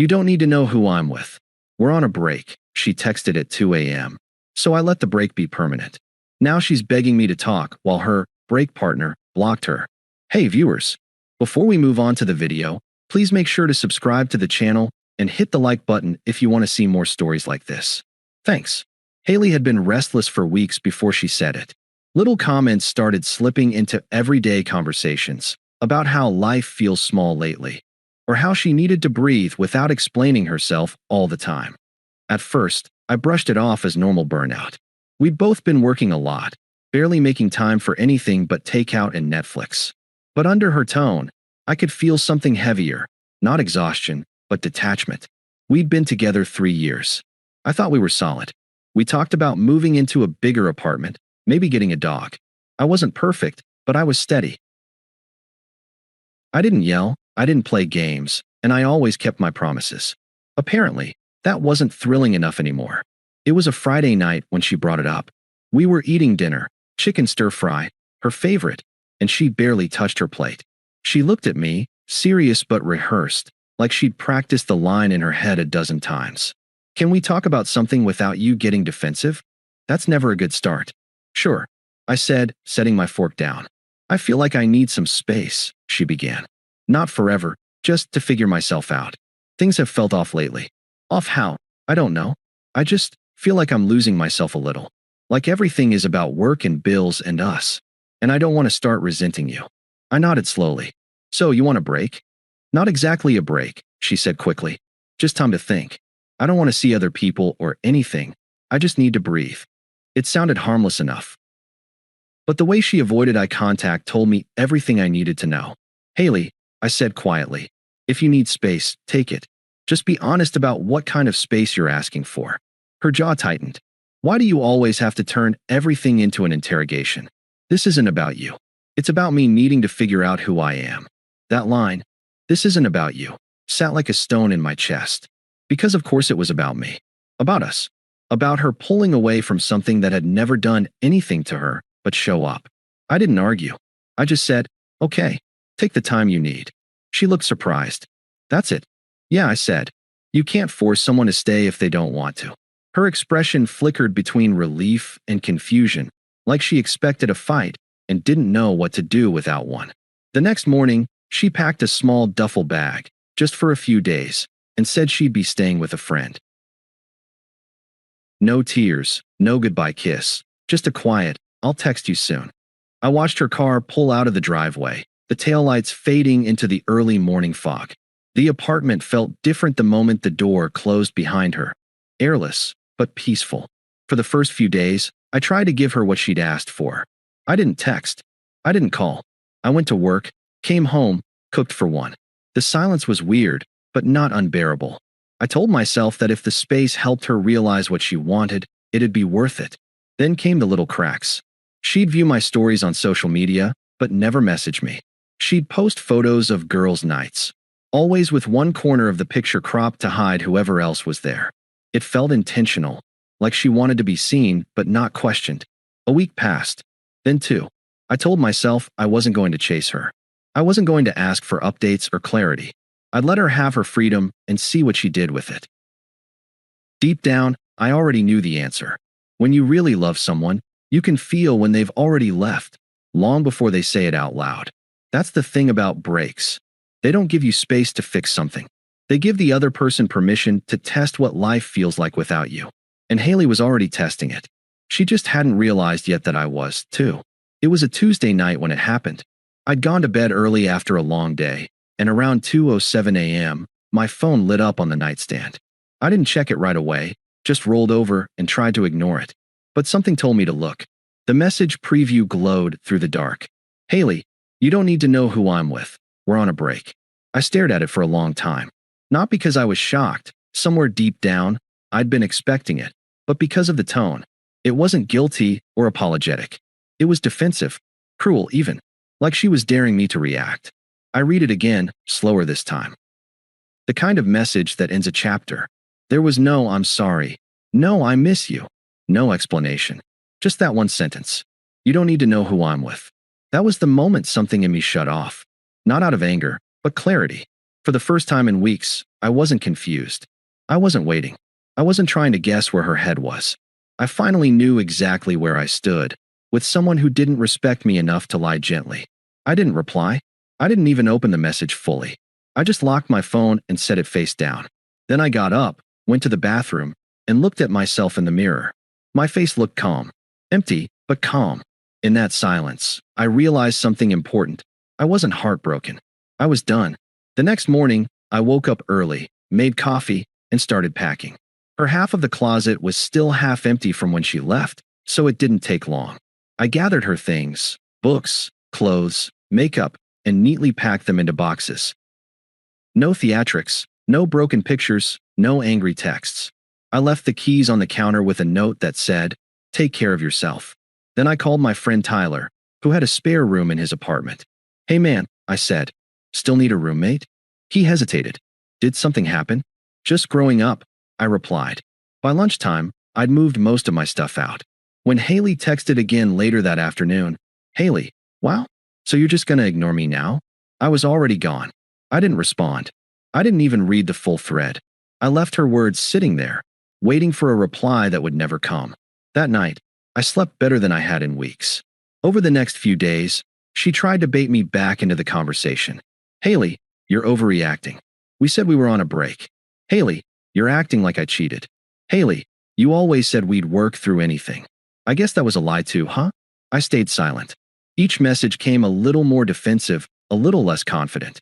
You don't need to know who I'm with. We're on a break, she texted at 2 a.m. So I let the break be permanent. Now she's begging me to talk while her break partner blocked her. Hey viewers, before we move on to the video, please make sure to subscribe to the channel and hit the like button if you want to see more stories like this. Thanks. Haley had been restless for weeks before she said it. Little comments started slipping into everyday conversations about how life feels small lately, or how she needed to breathe without explaining herself all the time. At first, I brushed it off as normal burnout. We'd both been working a lot, barely making time for anything but takeout and Netflix. But under her tone, I could feel something heavier, not exhaustion, but detachment. We'd been together 3 years. I thought we were solid. We talked about moving into a bigger apartment, maybe getting a dog. I wasn't perfect, but I was steady. I didn't yell, I didn't play games, and I always kept my promises. Apparently, that wasn't thrilling enough anymore. It was a Friday night when she brought it up. We were eating dinner, chicken stir-fry, her favorite, and she barely touched her plate. She looked at me, serious but rehearsed, like she'd practiced the line in her head a dozen times. Can we talk about something without you getting defensive? That's never a good start. Sure, I said, setting my fork down. I feel like I need some space, she began. Not forever, just to figure myself out. Things have felt off lately. Off how? I don't know. I just feel like I'm losing myself a little. Like everything is about work and bills and us. And I don't want to start resenting you. I nodded slowly. So, you want a break? Not exactly a break, she said quickly. Just time to think. I don't want to see other people or anything. I just need to breathe. It sounded harmless enough. But the way she avoided eye contact told me everything I needed to know. Haley, I said quietly, if you need space, take it. Just be honest about what kind of space you're asking for. Her jaw tightened. Why do you always have to turn everything into an interrogation? This isn't about you. It's about me needing to figure out who I am. That line, this isn't about you, sat like a stone in my chest. Because of course it was about me. About us. About her pulling away from something that had never done anything to her but show up. I didn't argue. I just said, okay, take the time you need. She looked surprised. That's it. Yeah, I said. You can't force someone to stay if they don't want to. Her expression flickered between relief and confusion, like she expected a fight and didn't know what to do without one. The next morning, she packed a small duffel bag, just for a few days, and said she'd be staying with a friend. No tears, no goodbye kiss, just a quiet, I'll text you soon. I watched her car pull out of the driveway, the taillights fading into the early morning fog. The apartment felt different the moment the door closed behind her. Airless, but peaceful. For the first few days, I tried to give her what she'd asked for. I didn't text. I didn't call. I went to work, came home, cooked for one. The silence was weird, but not unbearable. I told myself that if the space helped her realize what she wanted, it'd be worth it. Then came the little cracks. She'd view my stories on social media, but never message me. She'd post photos of girls' nights, always with one corner of the picture cropped to hide whoever else was there. It felt intentional, like she wanted to be seen but not questioned. A week passed. Then 2. I told myself I wasn't going to chase her. I wasn't going to ask for updates or clarity. I'd let her have her freedom and see what she did with it. Deep down, I already knew the answer. When you really love someone, you can feel when they've already left, long before they say it out loud. That's the thing about breaks. They don't give you space to fix something. They give the other person permission to test what life feels like without you. And Haley was already testing it. She just hadn't realized yet that I was, too. It was a Tuesday night when it happened. I'd gone to bed early after a long day, and around 2:07 a.m., my phone lit up on the nightstand. I didn't check it right away, just rolled over and tried to ignore it. But something told me to look. The message preview glowed through the dark. Haley, you don't need to know who I'm with. We're on a break. I stared at it for a long time. Not because I was shocked. Somewhere deep down, I'd been expecting it. But because of the tone. It wasn't guilty or apologetic. It was defensive, cruel even, like she was daring me to react. I read it again, slower this time. The kind of message that ends a chapter. There was no "I'm sorry," no "I miss you," no explanation. Just that one sentence. You don't need to know who I'm with. That was the moment something in me shut off. Not out of anger, but clarity. For the first time in weeks, I wasn't confused. I wasn't waiting. I wasn't trying to guess where her head was. I finally knew exactly where I stood, with someone who didn't respect me enough to lie gently. I didn't reply. I didn't even open the message fully. I just locked my phone and set it face down. Then I got up, went to the bathroom, and looked at myself in the mirror. My face looked calm. Empty, but calm. In that silence, I realized something important. I wasn't heartbroken. I was done. The next morning, I woke up early, made coffee, and started packing. Her half of the closet was still half empty from when she left, so it didn't take long. I gathered her things, books, clothes, makeup, and neatly packed them into boxes. No theatrics, no broken pictures, no angry texts. I left the keys on the counter with a note that said, "Take care of yourself." Then I called my friend Tyler, who had a spare room in his apartment. "Hey man," I said, "still need a roommate?" He hesitated. "Did something happen?" "Just growing up," I replied. By lunchtime, I'd moved most of my stuff out. When Haley texted again later that afternoon, "Haley, wow, so you're just gonna ignore me now?" I was already gone. I didn't respond. I didn't even read the full thread. I left her words sitting there, waiting for a reply that would never come. That night, I slept better than I had in weeks. Over the next few days, she tried to bait me back into the conversation. "Haley, you're overreacting. We said we were on a break." "Haley, you're acting like I cheated." "Haley, you always said we'd work through anything." I guess that was a lie too, huh? I stayed silent. Each message came a little more defensive, a little less confident.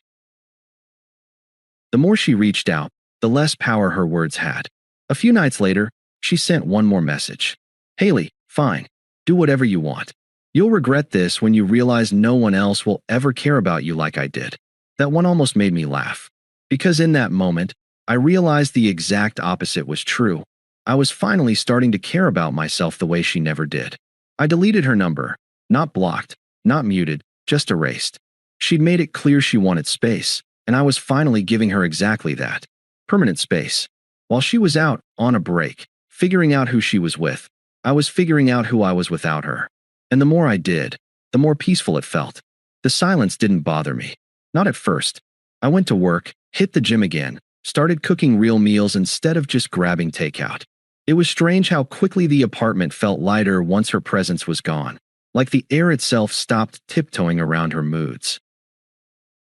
The more she reached out, the less power her words had. A few nights later, she sent one more message. "Haley, fine. Do whatever you want. You'll regret this when you realize no one else will ever care about you like I did." That one almost made me laugh. Because in that moment, I realized the exact opposite was true. I was finally starting to care about myself the way she never did. I deleted her number. Not blocked, not muted, just erased. She'd made it clear she wanted space, and I was finally giving her exactly that. Permanent space. While she was out, on a break, figuring out who she was with, I was figuring out who I was without her. And the more I did, the more peaceful it felt. The silence didn't bother me. Not at first. I went to work, hit the gym again, started cooking real meals instead of just grabbing takeout. It was strange how quickly the apartment felt lighter once her presence was gone, like the air itself stopped tiptoeing around her moods.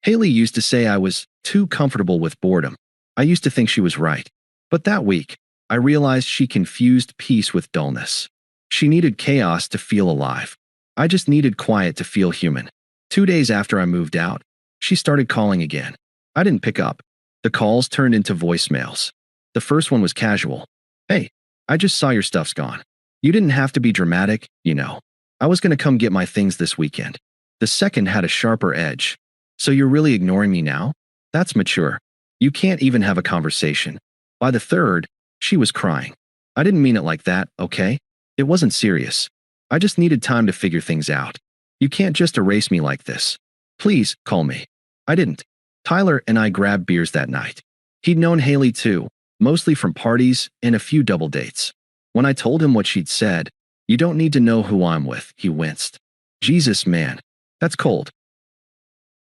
Haley used to say I was too comfortable with boredom. I used to think she was right. But that week, I realized she confused peace with dullness. She needed chaos to feel alive. I just needed quiet to feel human. 2 days after I moved out, she started calling again. I didn't pick up. The calls turned into voicemails. The first one was casual. "Hey, I just saw your stuff's gone. You didn't have to be dramatic, you know. I was going to come get my things this weekend." The second had a sharper edge. "So you're really ignoring me now? That's mature. You can't even have a conversation." By the third, she was crying. "I didn't mean it like that, okay? It wasn't serious. I just needed time to figure things out. You can't just erase me like this. Please, call me." I didn't. Tyler and I grabbed beers that night. He'd known Haley too, mostly from parties and a few double dates. When I told him what she'd said, "You don't need to know who I'm with," he winced. "Jesus, man. That's cold."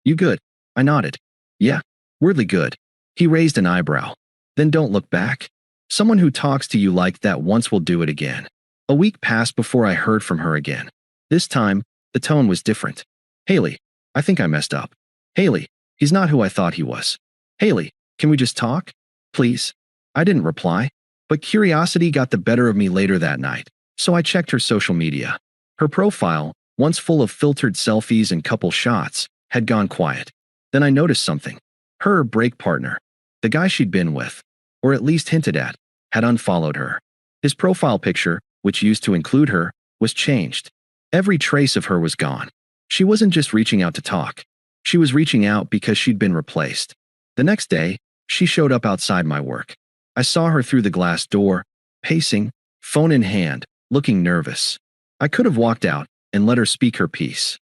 "You good?" I nodded. "Yeah, weirdly good." He raised an eyebrow. "Then don't look back. Someone who talks to you like that once will do it again." A week passed before I heard from her again. This time, the tone was different. "Haley, I think I messed up." "Haley, he's not who I thought he was." "Haley, can we just talk? Please?" I didn't reply, but curiosity got the better of me later that night, so I checked her social media. Her profile, once full of filtered selfies and couple shots, had gone quiet. Then I noticed something. Her break partner, the guy she'd been with, or at least hinted at, had unfollowed her. His profile picture, which used to include her, was changed. Every trace of her was gone. She wasn't just reaching out to talk. She was reaching out because she'd been replaced. The next day, she showed up outside my work. I saw her through the glass door, pacing, phone in hand, looking nervous. I could have walked out and let her speak her piece.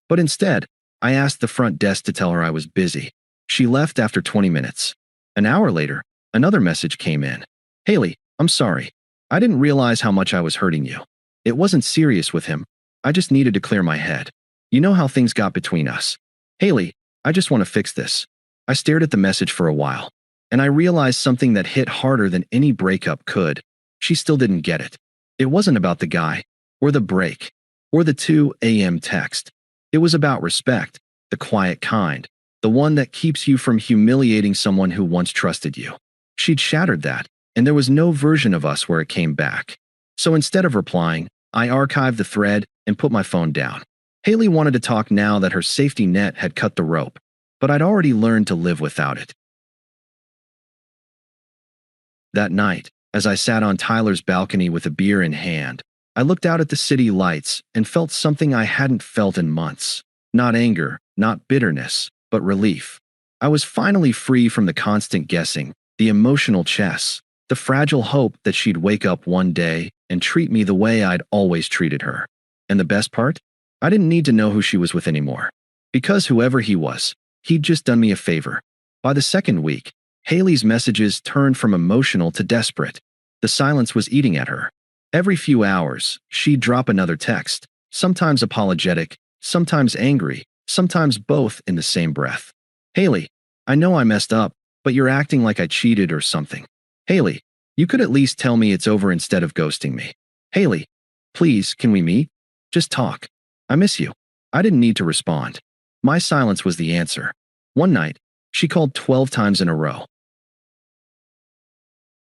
But instead, I asked the front desk to tell her I was busy. She left after 20 minutes. An hour later, another message came in. "Haley, I'm sorry. I didn't realize how much I was hurting you. It wasn't serious with him. I just needed to clear my head. You know how things got between us. Haley, I just want to fix this. I stared at the message for a while, and I realized something that hit harder than any breakup could. She still didn't get it. It wasn't about the guy, or the break, or the 2 a.m. text. It was about respect, the quiet kind, the one that keeps you from humiliating someone who once trusted you. She'd shattered that, and there was no version of us where it came back. So instead of replying, I archived the thread and put my phone down. Haley wanted to talk now that her safety net had cut the rope, but I'd already learned to live without it. That night, as I sat on Tyler's balcony with a beer in hand, I looked out at the city lights and felt something I hadn't felt in months. Not anger, not bitterness, but relief. I was finally free from the constant guessing, the emotional chess, the fragile hope that she'd wake up one day and treat me the way I'd always treated her. And the best part? I didn't need to know who she was with anymore. Because whoever he was, he'd just done me a favor. By the second week, Haley's messages turned from emotional to desperate. The silence was eating at her. Every few hours, she'd drop another text, sometimes apologetic, sometimes angry, sometimes both in the same breath. Haley, I know I messed up, but you're acting like I cheated or something. Haley, you could at least tell me it's over instead of ghosting me. Haley, please, can we meet? Just talk. I miss you. I didn't need to respond. My silence was the answer. One night, she called 12 times in a row.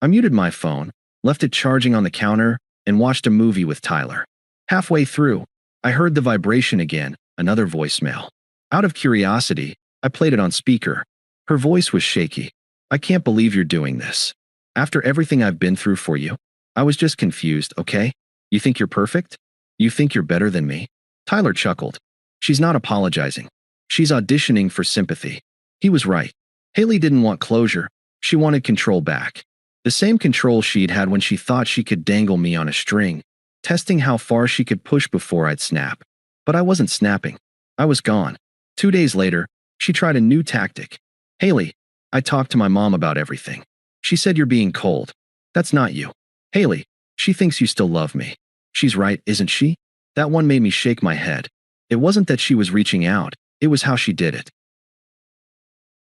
I muted my phone, left it charging on the counter, and watched a movie with Tyler. Halfway through, I heard the vibration again, another voicemail. Out of curiosity, I played it on speaker. Her voice was shaky. I can't believe you're doing this. After everything I've been through for you, I was just confused, okay? You think you're perfect? You think you're better than me? Tyler chuckled. She's not apologizing. She's auditioning for sympathy. He was right. Haley didn't want closure. She wanted control back. The same control she'd had when she thought she could dangle me on a string, testing how far she could push before I'd snap. But I wasn't snapping. I was gone. 2 days later, she tried a new tactic. Haley, I talked to my mom about everything. She said you're being cold. That's not you. Haley, she thinks you still love me. She's right, isn't she? That one made me shake my head. It wasn't that she was reaching out, it was how she did it.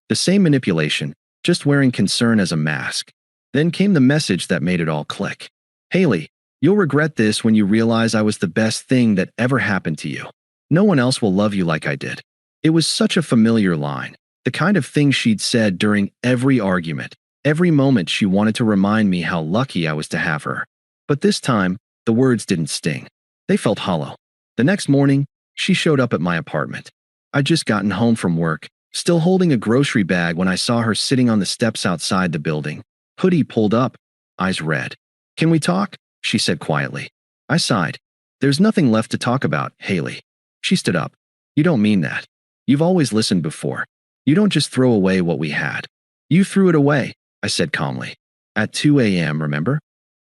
The same manipulation, just wearing concern as a mask. Then came the message that made it all click. Haley, you'll regret this when you realize I was the best thing that ever happened to you. No one else will love you like I did. It was such a familiar line, the kind of thing she'd said during every argument, every moment she wanted to remind me how lucky I was to have her. But this time, the words didn't sting. They felt hollow. The next morning, she showed up at my apartment. I'd just gotten home from work, still holding a grocery bag when I saw her sitting on the steps outside the building. Hoodie pulled up, eyes red. Can we talk? She said quietly. I sighed. There's nothing left to talk about, Haley. She stood up. You don't mean that. You've always listened before. You don't just throw away what we had. You threw it away, I said calmly. At 2 a.m., remember?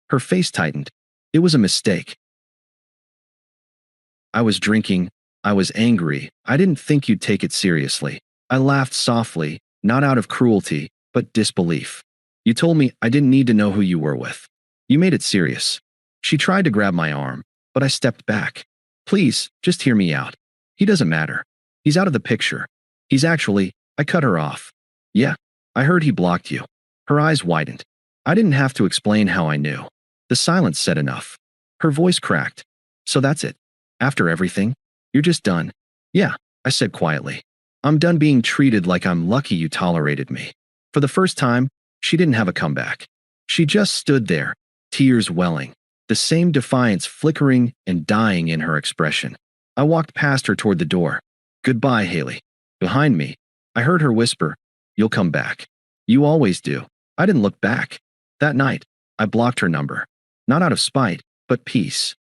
Her face tightened. It was a mistake. I was drinking. I was angry. I didn't think you'd take it seriously. I laughed softly, not out of cruelty, but disbelief. You told me I didn't need to know who you were with. You made it serious. She tried to grab my arm, but I stepped back. Please, just hear me out. He doesn't matter. He's out of the picture. He's actually, I cut her off. Yeah, I heard he blocked you. Her eyes widened. I didn't have to explain how I knew. The silence said enough. Her voice cracked. So that's it. After everything, you're just done. Yeah, I said quietly. I'm done being treated like I'm lucky you tolerated me. For the first time, she didn't have a comeback. She just stood there, tears welling, the same defiance flickering and dying in her expression. I walked past her toward the door. Goodbye, Haley. Behind me, I heard her whisper, You'll come back. You always do. I didn't look back. That night, I blocked her number. Not out of spite, but peace.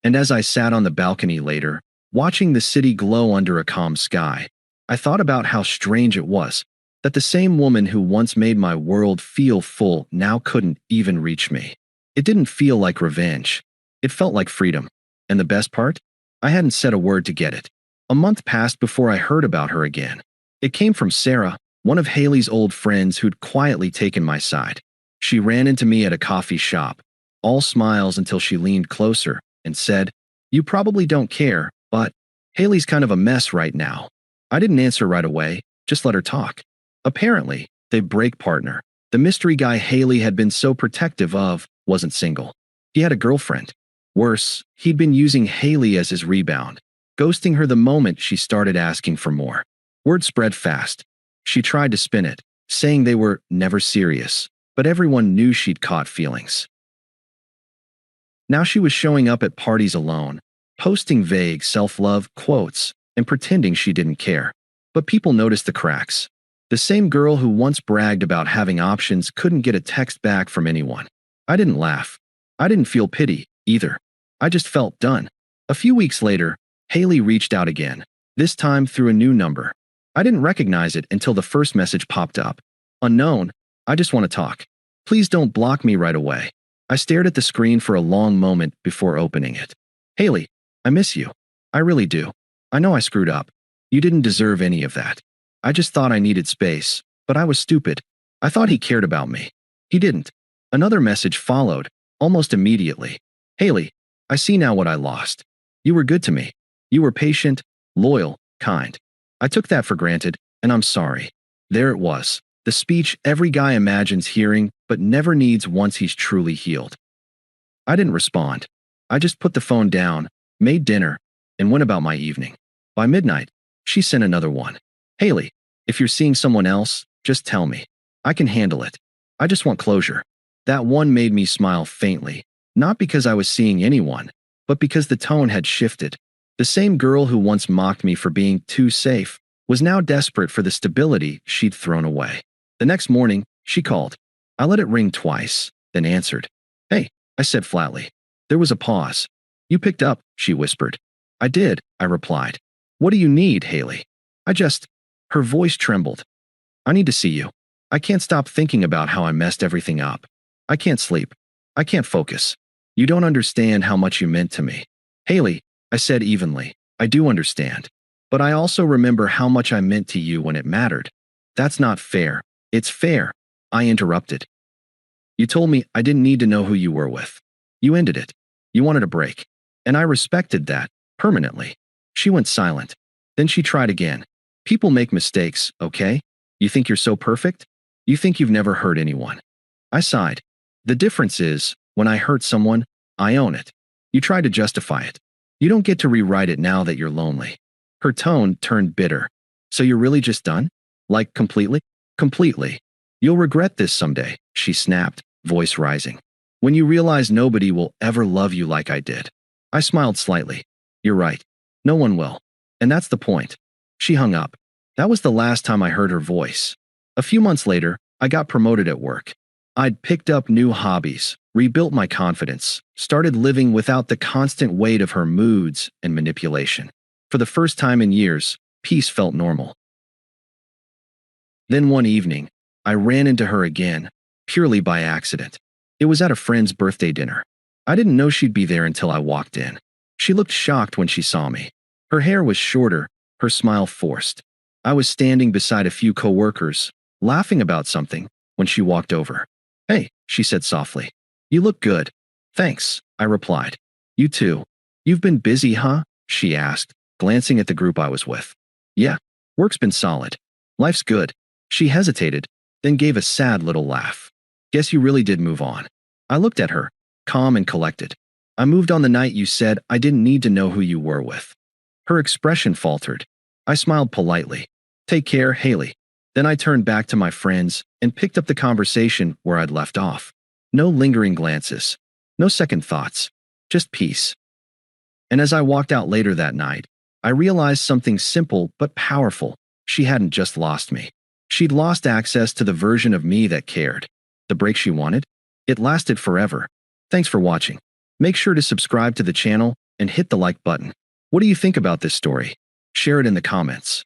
And as I sat on the balcony later, watching the city glow under a calm sky, I thought about how strange it was that the same woman who once made my world feel full now couldn't even reach me. It didn't feel like revenge. It felt like freedom. And the best part? I hadn't said a word to get it. A month passed before I heard about her again. It came from Sarah, one of Haley's old friends who'd quietly taken my side. She ran into me at a coffee shop, all smiles until she leaned closer and said, You probably don't care, but Haley's kind of a mess right now. I didn't answer right away, just let her talk. Apparently, the break partner, the mystery guy Haley had been so protective of, wasn't single. He had a girlfriend. Worse, he'd been using Haley as his rebound, ghosting her the moment she started asking for more. Word spread fast. She tried to spin it, saying they were never serious, but everyone knew she'd caught feelings. Now she was showing up at parties alone, posting vague self-love quotes and pretending she didn't care. But people noticed the cracks. The same girl who once bragged about having options couldn't get a text back from anyone. I didn't laugh. I didn't feel pity, either. I just felt done. A few weeks later, Haley reached out again, this time through a new number. I didn't recognize it until the first message popped up. Unknown, I just want to talk. Please don't block me right away. I stared at the screen for a long moment before opening it. Haley, I miss you. I really do. I know I screwed up. You didn't deserve any of that. I just thought I needed space, but I was stupid. I thought he cared about me. He didn't. Another message followed, almost immediately. Haley, I see now what I lost. You were good to me. You were patient, loyal, kind. I took that for granted, and I'm sorry. There it was, the speech every guy imagines hearing but never needs once he's truly healed. I didn't respond. I just put the phone down, made dinner, and went about my evening. By midnight, she sent another one. Haley, if you're seeing someone else, just tell me. I can handle it. I just want closure. That one made me smile faintly, not because I was seeing anyone, but because the tone had shifted. The same girl who once mocked me for being too safe was now desperate for the stability she'd thrown away. The next morning, she called. I let it ring twice, then answered. Hey, I said flatly. There was a pause. You picked up, she whispered. I did, I replied. What do you need, Haley? Her voice trembled. I need to see you. I can't stop thinking about how I messed everything up. I can't sleep. I can't focus. You don't understand how much you meant to me. Haley, I said evenly, I do understand. But I also remember how much I meant to you when it mattered. That's not fair. It's fair, I interrupted. You told me I didn't need to know who you were with. You ended it. You wanted a break. And I respected that, permanently. She went silent. Then she tried again. People make mistakes, okay? You think you're so perfect? You think you've never hurt anyone. I sighed. The difference is, when I hurt someone, I own it. You try to justify it. You don't get to rewrite it now that you're lonely. Her tone turned bitter. So you're really just done? Like completely? Completely. You'll regret this someday, she snapped, voice rising. When you realize nobody will ever love you like I did. I smiled slightly. You're right. No one will. And that's the point. She hung up. That was the last time I heard her voice. A few months later, I got promoted at work. I'd picked up new hobbies, rebuilt my confidence, started living without the constant weight of her moods and manipulation. For the first time in years, peace felt normal. Then one evening, I ran into her again, purely by accident. It was at a friend's birthday dinner. I didn't know she'd be there until I walked in. She looked shocked when she saw me. Her hair was shorter, her smile forced. I was standing beside a few coworkers, laughing about something, when she walked over. Hey, she said softly. You look good. Thanks, I replied. You too. You've been busy, huh? She asked, glancing at the group I was with. Yeah, work's been solid. Life's good. She hesitated, then gave a sad little laugh. Guess you really did move on. I looked at her, calm and collected. I moved on the night you said I didn't need to know who you were with. Her expression faltered. I smiled politely. Take care, Haley. Then I turned back to my friends and picked up the conversation where I'd left off. No lingering glances. No second thoughts. Just peace. And as I walked out later that night, I realized something simple but powerful. She hadn't just lost me. She'd lost access to the version of me that cared. The break she wanted? It lasted forever. Thanks for watching. Make sure to subscribe to the channel and hit the like button. What do you think about this story? Share it in the comments.